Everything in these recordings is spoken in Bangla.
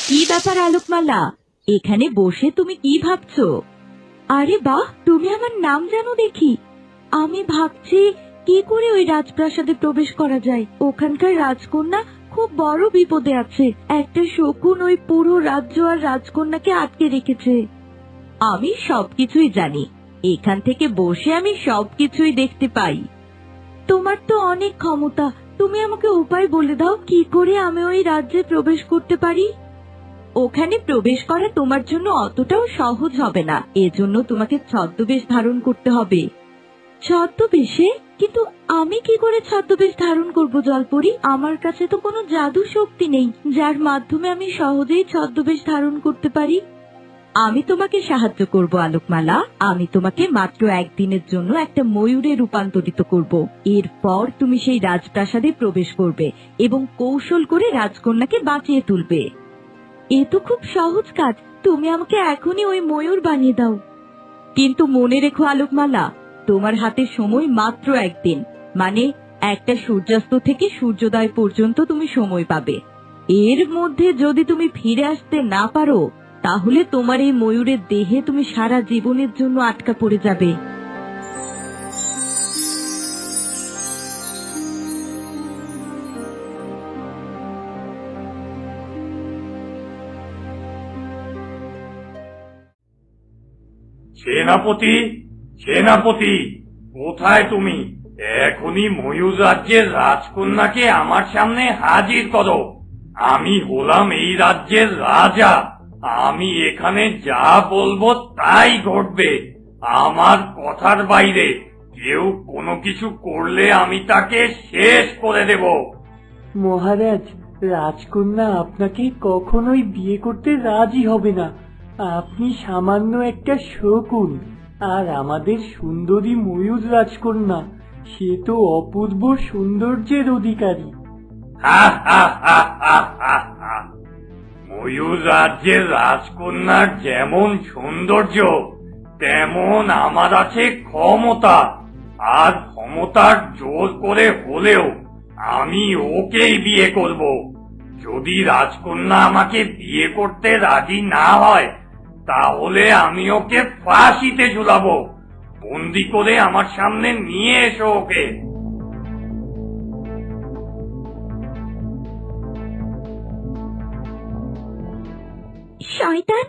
কি ব্যাপার আলোকমালা, এখানে বসে তুমি কি ভাবছো? আরে বাহ, তুমি আমার নাম জানো দেখি। আমি ভাবছি কি করে ওই রাজপ্রাসাদে প্রবেশ করা যায়। ওখানকার রাজকন্যা খুব বড় বিপদে আছে। একটা শকুন ওই পুরো রাজ্য আর রাজকন্যাকে আটকে রেখেছে। আমি সবকিছুই জানি, এখান থেকে বসে আমি সবকিছুই দেখতে পাই। তোমার তো অনেক ক্ষমতা, তুমি আমাকে উপায় বলে দাও কি করে আমি ওই রাজ্যে প্রবেশ করতে পারি। ওখানে প্রবেশ করা তোমার জন্য অতটাও সহজ হবে না, এজন্য তোমাকে ছদ্মবেশ ধারণ করতে হবে। ছদ্মবেশে? কিন্তু আমি কি করে ছদ্মবেশ ধারণ করব জলপরি? আমার কাছে তো কোনো জাদু শক্তি নেই যার মাধ্যমে আমি সহজেই ছদ্মবেশ ধারণ করতে পারি। আমি তোমাকে সাহায্য করব আলোকমালা। আমি তোমাকে মাত্র একদিনের জন্য একটা ময়ূরে রূপান্তরিত করব। এরপর তুমি সেই রাজপ্রাসাদে প্রবেশ করবে এবং কৌশল করে রাজকন্যাকে বাঁচিয়ে তুলবে। এ তো খুব সহজ কাজ, তুমি আমাকে এখনই ওই ময়ূর বানিয়ে দাও। কিন্তু মনে রেখো আলোকমালা, তোমার হাতে সময় মাত্র একদিন, মানে একটা সূর্যাস্ত থেকে সূর্যোদয় পর্যন্ত তুমি সময় পাবে। এর মধ্যে যদি তুমি ফিরে আসতে না পারো, তাহলে তোমার এই ময়ূরের দেহে তুমি সারা জীবনের জন্য আটকা পড়ে যাবে। সেনাপতি, সেনাপতি, কোথায় তুমি? এখনই ময়ূর রাজ্যের রাজকন্যাকে আমার সামনে হাজির করো। আমি হলাম এই রাজ্যের রাজা। আমি এখানে যা বলবো তাই ঘটবে। আমার কথার বাইরে কেউ কোনো কিছু করলে আমি তাকে শেষ করে দেব। মহারাজ, রাজকন্যা আপনাকে কখনোই বিয়ে করতে রাজি হবে না। আপনি সামান্য একটা শকুন, আর আমাদের সুন্দরী ময়ূর রাজকন্যা, সে তো অপূর্ব সৌন্দর্যের অধিকারী। হা হা হা হা হা হা। ময়ূর রাজ্যের রাজকন্যার যেমন সৌন্দর্য, তেমন আমার আছে ক্ষমতা। আর ক্ষমতার জোর করে হলেও আমি ওকেই বিয়ে করব। যদি রাজকন্যা আমাকে বিয়ে করতে রাজি না হয়, তাহলে আমি ওকে ফাঁসিতে ঝুলাবো। বন্দি করে আমার সামনে নিয়ে এসো ওকে। শয়তান,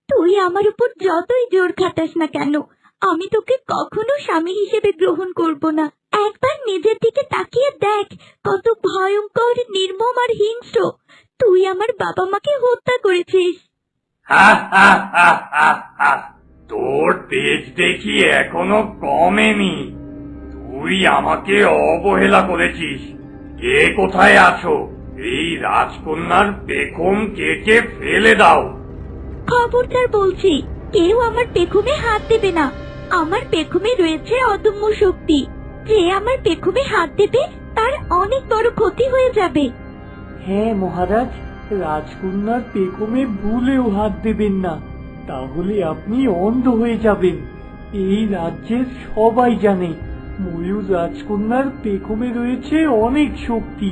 তুই আমার উপর যতই জোর খাটাস না কেন, আমি তোকে কখনো স্বামী হিসেবে গ্রহণ করব না। একবার নিজের দিকে তাকিয়ে দেখ, কত ভয়ঙ্কর, নির্মম আর হিংস্র। তুই আমার বাবা মাকে হত্যা করেছিস। হা হা হা হা হা। তোর তেজ দেখি এখনো কমেনি। তুই আমাকে অবহেলা করেছিস। কে কোথায় আছো? এই রাজকন্যার পেখম কেটে ফেলে দাও। খবরদার বলছি, কেউ আমার পেখমে হাত দেবে না। আমার পেখমে রয়েছে অদম্য শক্তি। যে আমার পেখমে হাত দেবে তার অনেক বড় ক্ষতি হয়ে যাবে। হ্যাঁ মহারাজ, রাজকন্যার পেখমে ভুলেও হাত দেবেন না, তাহলে আপনি অন্ধ হয়ে যাবেন। এই রাজ্যের সবাই জানে ময়ূর রাজকন্যার পেখমে রয়েছে অনেক শক্তি।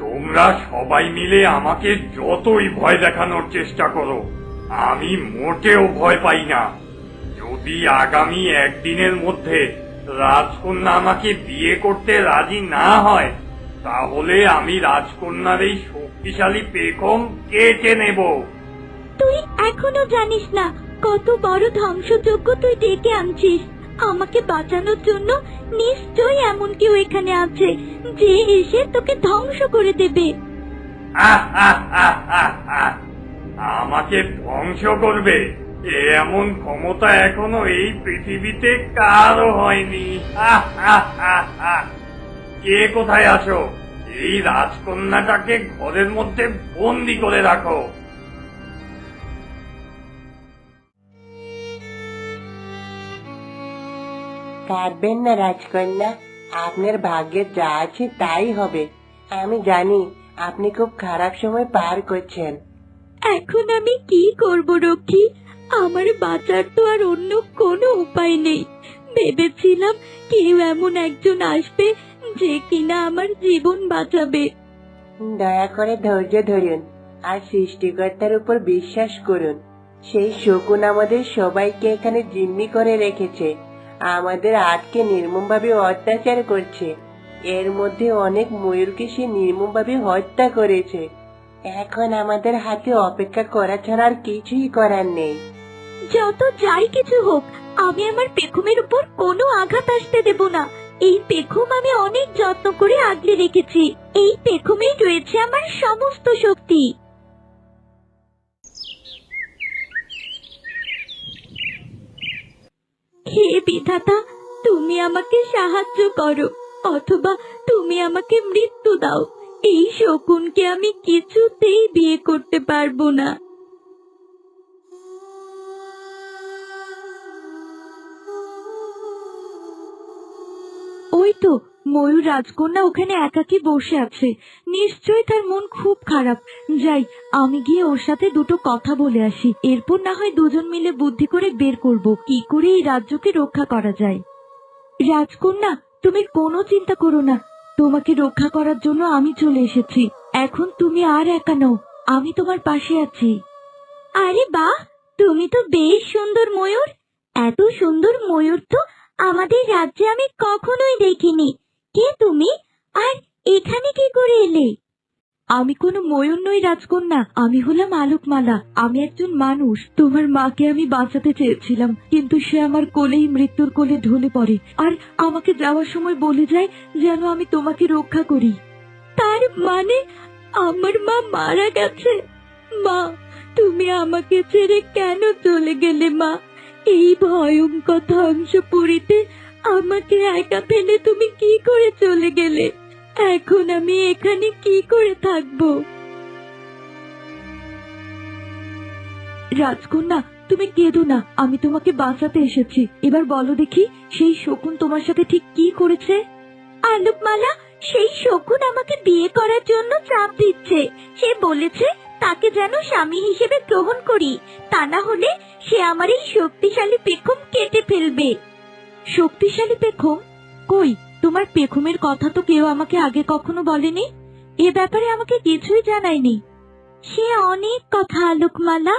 তোমরা সবাই মিলে আমাকে যতই ভয় দেখানোর চেষ্টা করো, আমি মোটেও ভয় পাই না। যদি আগামী একদিনের মধ্যে রাজকন্যা আমাকে বিয়ে করতে রাজি না হয়, তাহলে আমি রাজকন্যার এই শক্তিশালী পেখম কেটে নেব। তুই এখনো জানিস না কত বড় ধ্বংসযজ্ঞ তুই ডেকে আনছিস। আমাকে বাঁচানোর জন্য নিশ্চয়ই এমন কেউ এখানে আছে যে এসে তোকে ধ্বংস করে দেবে। আহ আহ আহ আহ আহ। আমাকে ধ্বংস করবে এমন ক্ষমতা এখনো এই পৃথিবীতে কারো হয়নি। আহ আহ আহ আহ। কে কোথায় আছো? এই রাজকন্যাটাকে ঘরের মধ্যে বন্দি করে রাখো। কাঁদবেন না রাজকন্যা, আপনার ভাগ্যে যা আছে তাই হবে। আমি জানি আপনি খুব খারাপ সময় পার করছেন। এখন আমি কি করব রক্ষী? আমার বাঁচার তো আর অন্য কোনো উপায় নেই। ভেবেছিলাম কেউ এমন একজন আসবে যে কিনা আমার জীবন বাঁচাবে। দয়া করে ধৈর্য ধরুন, আর সৃষ্টিকর্তার উপর বিশ্বাস করুন। সেই শকুন আমাদের সবাইকে এখানে জিম্মি করে রেখেছে, আমাদের আটকে নির্মমভাবে অত্যাচার করছে। এর মধ্যে অনেক ময়ূরকে সে নির্মমভাবে হত্যা করেছে। এখন আমাদের হাতে অপেক্ষা করা ছাড়া আর কিছুই করার নেই। যত যাই কিছু হোক, আমি আমার পেখমের উপর কোনো আঘাত আসতে দেব না। এই পেখম আমি অনেক যত্ন করে আগলে রেখেছি। এই পেখমেই রয়েছে আমার সমস্ত শক্তি। হে বিধাতা, তুমি আমাকে সাহায্য করো, অথবা তুমি আমাকে মৃত্যু দাও। এই শকুনকে আমি কিছুতেই বিয়ে করতে পারবো না। ওই তো ময়ূর রাজকন্যা ওখানে একাকী বসে আছে। নিশ্চয়ই তার মন খুব খারাপ। যাই, আমি গিয়ে ওর সাথে দুটো কথা বলে আসি। এরপর না হয় দুজন মিলে বুদ্ধি করে বের করব কি করে এই রাজ্যকে রক্ষা করা যায়। রাজকন্যা, তুমি কোনো চিন্তা করো না। তোমাকে রক্ষা করার জন্য আমি চলে এসেছি। এখন তুমি আর একা নও, আমি তোমার পাশে আছি। আরে বাহ, তুমি তো বেশ সুন্দর ময়ূর। এত সুন্দর ময়ূর তো আমাদের রাজ্যে আমি কখনোই দেখিনি। কে তুমি, আর এখানে কি করে এলে? আমি কোনো ময়ূর নই রাজকন্যা, আমি হলাম আলোকমালা। আমি একজন মানুষ। তোমার মাকে আমি বাঁচাতে চেয়েছিলাম, কিন্তু সে আমার কোলেই মৃত্যুর কোলে ঢলে পড়ে আর আমাকে যাওয়ার সময় বলে যায় যেন আমি তোমাকে রক্ষা করি। তার মানে আমার মা মারা গেছে? মা, তুমি আমাকে ছেড়ে কেন চলে গেলে মা? এই ভয়ঙ্কর ধ্বংসপুরীতে আমাকে একা ফেলে তুমি কি করে চলে গেলে? এখন আমি এখানে কি করে থাকবো? রাজকন্যা, তুমি কেঁদো না, আমি তোমাকে বাঁচাতে এসেছি। এবার বলো দেখি, সেই শকুন তোমার সাথে ঠিক কি করেছে? আলোকমালা, সেই শকুন আমাকে বিয়ে করার জন্য চাপ দিচ্ছে। সে বলেছে তাকে যেন স্বামী হিসেবে গ্রহণ করি, তা না হলে সে আমার এই শক্তিশালী পেখম কেটে ফেলবে। শক্তিশালী পেখম? কই, তোমার পেখমের কথা তো কেউ আমাকে আগে কখনো বলেনি। এ ব্যাপারে আমাকে কিছুই জানায়নি। সে অনেক কথা আলোকমালা।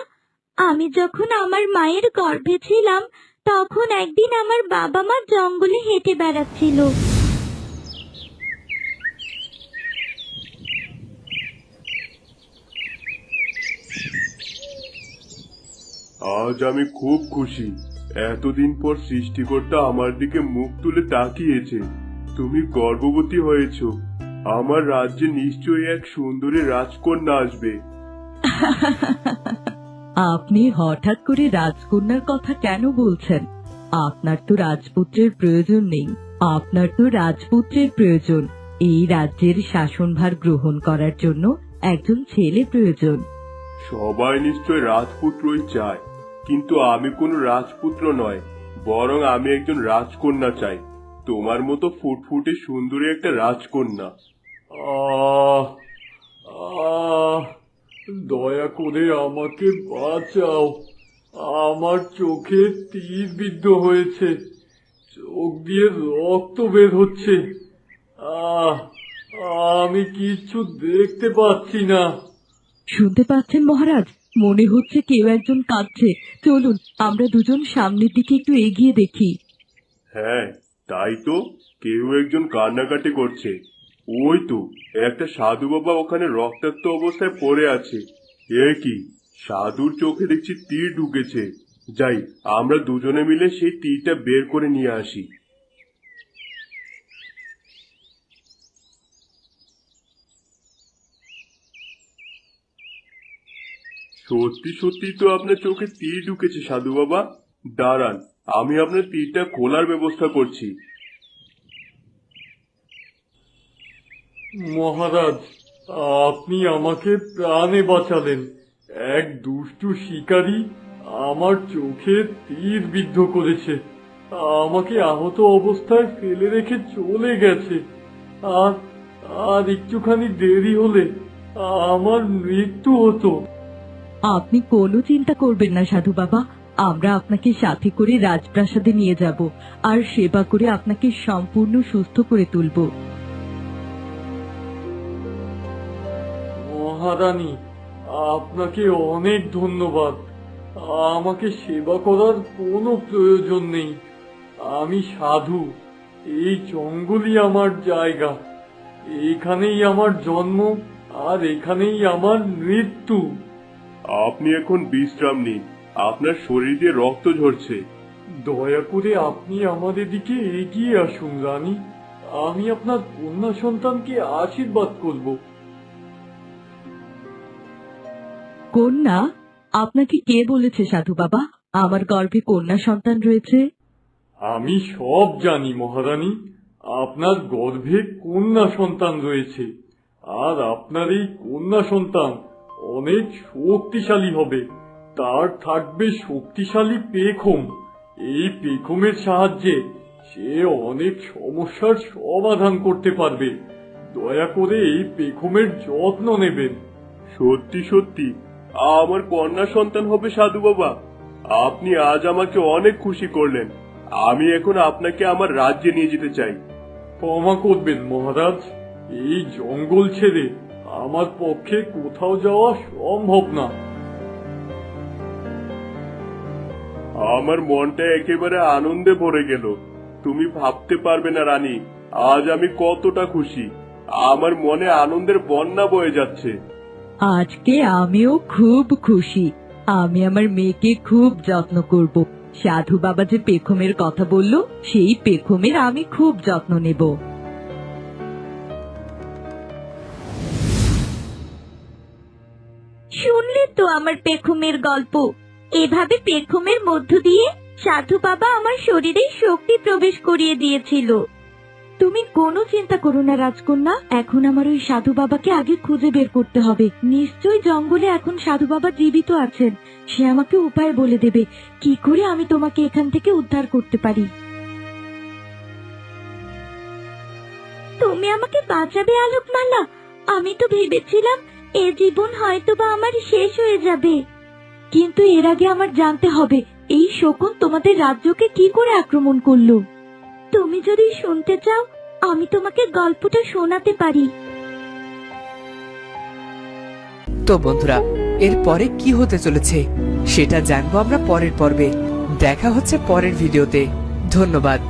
আমি যখন আমার মায়ের গর্ভে ছিলাম, তখন একদিন আমার বাবা মা জঙ্গলে হেঁটে বেড়াচ্ছিল। আজ আমি খুব খুশি। এতদিন পর সৃষ্টিকর্তা আমার দিকে মুখ তুলে তাকিয়েছে। তুমি গর্ভবতী হয়েছো। আমার রাজ্যে নিশ্চয়ই এক সুন্দরী রাজকন্যা আসবে। আপনি হঠাৎ করে রাজকন্যার কথা কেন বলছেন? আপনার তো রাজপুত্রের প্রয়োজন নেই। আপনার তো রাজপুত্রের প্রয়োজন। এই রাজ্যের শাসনভার গ্রহণ করার জন্য একজন ছেলে প্রয়োজন। সবাই নিশ্চয় রাজপুত্রই চায়, কিন্তু আমি কোনো রাজপুত্র নয়, বরং আমি একজন রাজকন্যা চাই। তোমার মতো ফুটফুটে সুন্দরী একটা রাজকন্যা। আহ আহ দয়া করে আমাকে বাঁচাও। আমার চোখে তীর বিদ্ধ হয়েছে, চোখ দিয়ে রক্ত বের হচ্ছে। আহ আমি কিচ্ছু দেখতে পাচ্ছি না। শুনতে পাচ্ছেন মহারাজ? মনে হচ্ছে কেউ একজন কাঁদছে। চলুন আমরা দুজন সামনের দিকে একটু এগিয়ে দেখি। হ্যাঁ, তাই তো, কেউ একজন কান্নাকাটি করছে। ওই তো একটা সাধু বাবা ওখানে রক্তাক্ত অবস্থায় পড়ে আছে। এ কি, সাধুর চোখে দেখছি তীর ঢুকেছে। যাই, আমরা দুজনে মিলে সেই তীরটা বের করে নিয়ে আসি। সত্যি সত্যি তো আপনার চোখে তীর ঢুকেছে সাধু বাবা। দাঁড়ান, আমি আপনার তীরটা খোলার ব্যবস্থা করছি। মহারাজ, আপনি আমাকে প্রাণে বাঁচালেন। এক দুষ্টু শিকারী আমার চোখে তীর বিদ্ধ করেছে, আমাকে আহত অবস্থায় ফেলে রেখে চলে গেছে। আর আর একটুখানি দেরি হলে আমার মৃত্যু হতো। আপনি কোনো চিন্তা করবেন না সাধু বাবা, আমরা আপনাকে সাথে করে রাজপ্রাসাদে নিয়ে যাব আর সেবা করে আপনাকে সম্পূর্ণ সুস্থ করে তুলব। মহারানী, আপনাকে অনেক ধন্যবাদ। আমাকে সেবা করার কোনো প্রয়োজন নেই। আমি সাধু, এই জঙ্গলই আমার জায়গা, এখানেই আমার জন্ম আর এখানেই আমার মৃত্যু। আপনি এখন বিশ্রাম নিন, আপনার শরীর দিয়ে রক্ত ঝরছে। দয়া করে আপনি আমাদের দিকে এগিয়ে আসুন রানী, আমি আপনার কন্যা সন্তানকে আশীর্বাদ করব। কন্যা? আপনাকে কে বলেছে সাধু বাবা আমার গর্ভে কন্যা সন্তান রয়েছে? আমি সব জানি মহারানী, আপনার গর্ভে কন্যা সন্তান রয়েছে, আর আপনার এই কন্যা সন্তান অনেক শক্তিশালী হবে। তার থাকবে শক্তিশালী পেখম। এই পেখমের সাহায্যে সে অনেক সমস্যার সমাধান করতে পারবে। দয়া করে এই পেখমের যত্ন নেবেন। সত্যি সত্যি আমার কন্যা সন্তান হবে সাধু বাবা, আপনি আজ আমাকে অনেক খুশি করলেন। আমি এখন আপনাকে আমার রাজ্যে নিয়ে যেতে চাই। ক্ষমা করবেন মহারাজ, এই জঙ্গল ছেড়ে আমার পক্ষে কোথাও যাওয়া সম্ভব না। আমার মনটা একেবারে আনন্দে ভরে গেল। তুমি ভাবতে পারবে না রানী, আজ আমি কতটা খুশি। আমার মনে আনন্দের বন্যা বয়ে যাচ্ছে। আজকে আমিও খুব খুশি। আমি আমার মেয়েকে খুব যত্ন করব। সাধু বাবা যে পেখমের কথা বলল, সেই পেখমের আমি খুব যত্ন নেব। শুনলে তো আমার পেখমের গল্প। এভাবে পেখমের মধ্য দিয়ে সাধু বাবা আমার শরীরে শক্তি প্রবেশ করিয়ে দিয়েছিল। তুমি কোনো চিন্তা করো না রাজকন্যা, এখন আমার ওই সাধু বাবাকে আগে খুঁজে বের করতে হবে। নিশ্চয়ই জঙ্গলে এখন সাধু বাবা জীবিত আছেন। সে আমাকে উপায় বলে দেবে কি করে আমি তোমাকে এখান থেকে উদ্ধার করতে পারি। তুমি আমাকে বাঁচাবে আলোকমালা? আমি তো ভেবেছিলাম এ জীবন হয়তোবা আমার শেষ হয়ে যাবে, কিন্তু এর আগে আমার জানতে হবে এই শকুন তোমাদের রাজ্যকে কি করে আক্রমণ করলো। তুমি যদি শুনতে চাও আমি তোমাকে গল্পটা শোনাতে পারি। তো বন্ধুরা, এরপরে কি হতে চলেছে সেটা জানবো আমরা পরের পর্বে। দেখা হচ্ছে পরের ভিডিওতে। ধন্যবাদ।